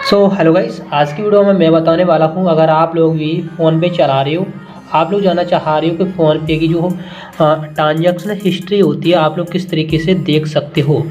Hello guys, आज की video में मैं बताने वाला हूं, अगर आप लोग भी फ़ोन पे चला रहे हो, आप लोग जानना चाह रहे हो कि फ़ोन पे की जो ट्रांजैक्शन हिस्ट्री होती है आप लोग किस तरीके से देख सकते हो।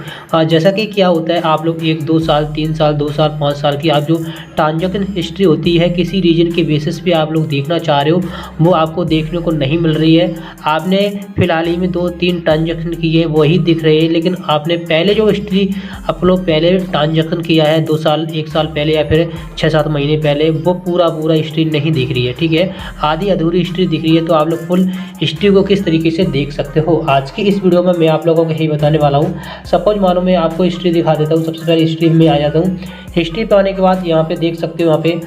जैसा कि क्या होता है, आप लोग 1-2 साल 3 साल 2 साल 5 साल की आप जो ट्रांजैक्शन हिस्ट्री होती है किसी रीजन के बेसिस पे आप लोग देखना चाह रहे हो, वो आपको देखने को नहीं मिल रही है। आपने फ़िलहाल ही में 2-3 ट्रांजैक्शन किए हैं वही दिख रहे हैं, लेकिन आपने पहले जो हिस्ट्री आप लोग पहले ट्रांजैक्शन किया है 2 साल 1 साल पहले या फिर 6-7 महीने पहले, वो पूरा हिस्ट्री नहीं दिख रही है। ठीक है, आधी अधूरी हिस्ट्री दिख रही है, तो आप लोग फुल हिस्ट्री को किस तरीके से देख सकते हो, आज की इस वीडियो में मैं आप लोगों को यही बताने वाला हूँ। सपोज मानो मैं आपको हिस्ट्री दिखा देता हूँ। सबसे पहले हिस्ट्री में आ जाता हूँ। हिस्ट्री पे आने के बाद यहाँ पे देख सकते हो, यहाँ पे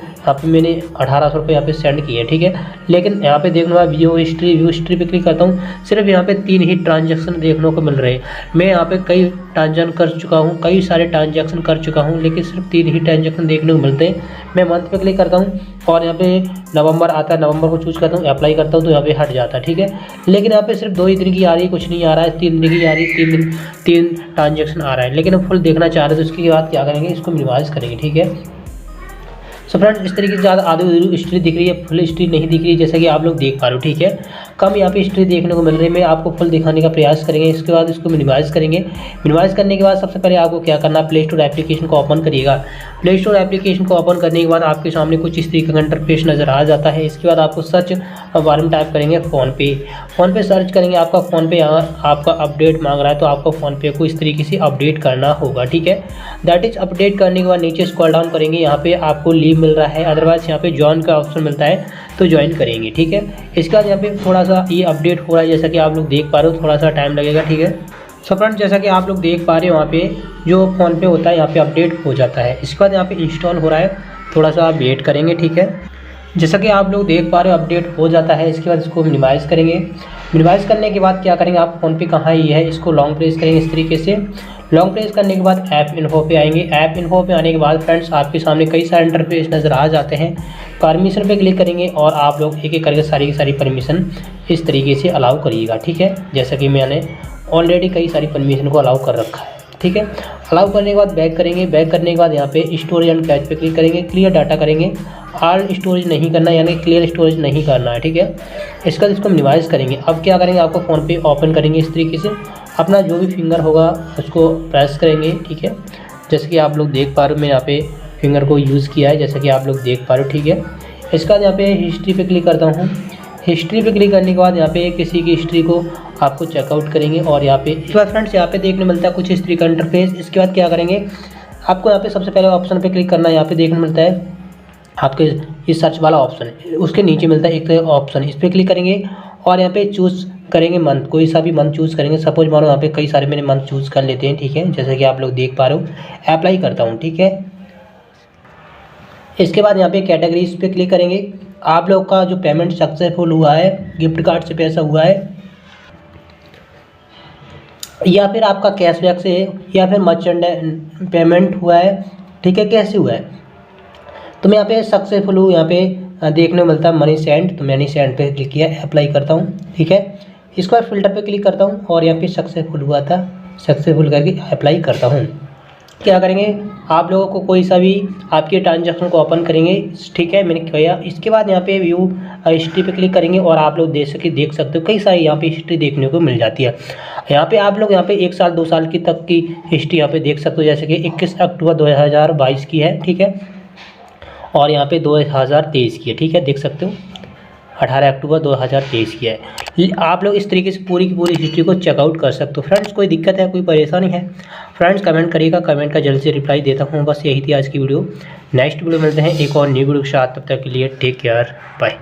मैंने 1800 रुपये यहाँ पे सेंड किए हैं। ठीक है, लेकिन यहाँ पे देखना व्यू हिस्ट्री पे क्लिक करता हूँ, सिर्फ यहाँ पे 3 ही ट्रांजैक्शन देखने को मिल रहे हैं। मैं यहाँ पे कई ट्रांजैक्शन कर चुका हूँ, कई सारे ट्रांजैक्शन कर चुका हूँ, लेकिन सिर्फ 3 ही ट्रांजैक्शन देखने को मिलते हैं। मैं मंथ पे क्लिक करता हूँ और यहाँ पे नवंबर आता है, नवंबर को चूज़ करता हूँ, अप्लाई करता हूँ तो यहाँ पे हट जाता है। ठीक है, लेकिन यहाँ पे सिर्फ 2 ही दिन की आ रही है, कुछ नहीं आ रहा है। 3 दिन की आ रही है, 3 दिन 3 ट्रांजैक्शन आ रहा है, लेकिन हम फुल देखना चाह रहे हैं तो इसके बाद क्या करेंगे, इसको मिनिमाइज करेंगे। ठीक है, सो फ्रेंड्स, इस तरीके से ज़्यादा आधी हिस्ट्री दिख रही है, फुल हिस्ट्री नहीं दिख रही है, जैसा कि आप लोग देख पा रहे हो। ठीक है, कम यहाँ पे हिस्ट्री देखने को मिल रही है। मैं आपको फुल दिखाने का प्रयास करेंगे, इसके बाद इसको मिनिमाइज़ करेंगे। मिनिमाइज़ करने के बाद सबसे पहले आपको क्या करना है, प्ले स्टोर एप्लीकेशन को ओपन करिएगा। प्ले स्टोर एप्लीकेशन को ओपन करने के बाद आपके सामने कुछ इस तरीके का इंटरफेस नज़र आ जाता है। इसके बाद आपको सर्च बारे में टाइप करेंगे फ़ोन पे सर्च करेंगे। आपका फ़ोन पे यहाँ आपका अपडेट मांग रहा है, तो आपको फ़ोन पे को इस तरीके से अपडेट करना होगा। ठीक है, दैट इज अपडेट करने के बाद नीचे स्क्रॉल डाउन करेंगे, यहाँ पे आपको लीव मिल रहा है, अदरवाइज यहाँ पे ज्वाइन का ऑप्शन मिलता है तो ज्वाइन करेंगे। ठीक है, इसके बाद यहाँ पे थोड़ा सा ये अपडेट हो रहा है, जैसा कि आप लोग देख पा रहे हो, थोड़ा सा टाइम लगेगा। ठीक है, सो फ्रेंड्स, जैसा कि आप लोग देख पा रहे हो, वहाँ पे जो फ़ोन पे होता है यहाँ पे अपडेट हो जाता है। इसके बाद यहाँ पे इंस्टॉल हो रहा है, थोड़ा सा वेट करेंगे। ठीक है, जैसा कि आप लोग देख पा रहे हो अपडेट हो जाता है। इसके बाद इसको मिनिमाइज़ करेंगे। मिनिमाइज़ करने के बाद क्या करेंगे, आप फ़ोन पे कहाँ ही है, इसको लॉन्ग प्रेस करेंगे इस तरीके से। लॉन्ग प्रेस करने के बाद ऐप इन्फो पे आएंगे। ऐप इन्फो पे आने के बाद फ्रेंड्स आपके सामने कई सारे इंटरफेस नज़र आ जाते हैं। परमिशन पे क्लिक करेंगे और आप लोग एक एक करके सारी की सारी परमिशन इस तरीके से अलाउ करिएगा। ठीक है, जैसा कि मैंने ऑलरेडी कई सारी परमिशन को अलाउ कर रखा है। ठीक है, अलाउ करने के बाद बैक करेंगे। बैक करने के बाद यहाँ पे स्टोरेज एंड कैच पे क्लिक करेंगे, क्लियर डाटा करेंगे। ऑल स्टोरेज नहीं करना, यानी क्लियर स्टोरेज नहीं करना है। ठीक है, इसके बाद इसको मिनिमाइज़ करेंगे। अब क्या करेंगे, आपको फ़ोन पे ओपन करेंगे इस तरीके से, अपना जो भी फिंगर होगा उसको प्रेस करेंगे। ठीक है, जैसे कि आप लोग देख पा रहे हो, मैं यहाँ पे फिंगर को यूज़ किया है, जैसा कि आप लोग देख पा रहे हो। ठीक है, इसके बाद यहाँ पे हिस्ट्री पे क्लिक करता हूँ। हिस्ट्री पे क्लिक करने के बाद यहाँ पे किसी की हिस्ट्री को आपको चेकआउट करेंगे और यहाँ पे इसके बाद फ्रेंड्स यहाँ पे देखने मिलता है कुछ इस तरीके का इंटरफेस। इसके बाद क्या करेंगे, आपको यहाँ पे सबसे पहले ऑप्शन पे क्लिक करना है। यहाँ पे देखने मिलता है आपके इस सर्च वाला ऑप्शन, उसके नीचे मिलता है एक ऑप्शन, इस पर क्लिक करेंगे और यहाँ पे चूज़ करेंगे मंथ, कोई सा भी मंथ चूज़ करेंगे। सपोज मानो यहाँ पे कई सारे मैंने मंथ चूज़ कर लेते हैं। ठीक है, जैसा कि आप लोग देख पा रहे हो, अप्लाई करता हूँ। ठीक है, इसके बाद यहाँ पे कैटेगरीज पे क्लिक करेंगे। आप लोग का जो पेमेंट सक्सेसफुल हुआ है, गिफ्ट कार्ड से पैसा हुआ है, या फिर आपका कैशबैक से, या फिर मर्चेंट पेमेंट हुआ है। ठीक है, कैसे हुआ है, तो मैं यहाँ पे सक्सेसफुल हूँ, यहाँ पे देखने को मिलता है मनी सेंड, तो मैंने सेंड पे क्लिक किया, अप्लाई करता हूँ। ठीक है, इसके बाद फिल्टर पे क्लिक करता हूँ और यहाँ पे सक्सेसफुल हुआ था, सक्सेसफुल करके अप्लाई करता हूँ। क्या करेंगे, आप लोगों को कोई सा भी आपके ट्रांजैक्शन को ओपन करेंगे। ठीक है, मैंने किया। इसके बाद यहाँ पे व्यू हिस्ट्री पे क्लिक करेंगे और आप लोग देख सकते हो कई सारी यहाँ पे हिस्ट्री देखने को मिल जाती है। यहाँ पे आप लोग यहाँ पे 1 साल 2 साल की तक की हिस्ट्री यहाँ पे देख सकते हो, जैसे कि 21 अक्टूबर 2022 की है। ठीक है, और यहाँ पे 2023 की है। ठीक है, देख सकते हो 18 अक्टूबर 2023 की है। आप लोग इस तरीके से पूरी की पूरी हिस्ट्री को चेकआउट कर सकते हो। फ्रेंड्स, कोई दिक्कत है, कोई परेशानी है, फ्रेंड्स कमेंट करिएगा, कमेंट का जल्द से रिप्लाई देता हूँ। बस यही थी आज की वीडियो। नेक्स्ट वीडियो मिलते हैं एक और न्यू वीडियो के साथ, तब तक के लिए टेक केयर, बाय।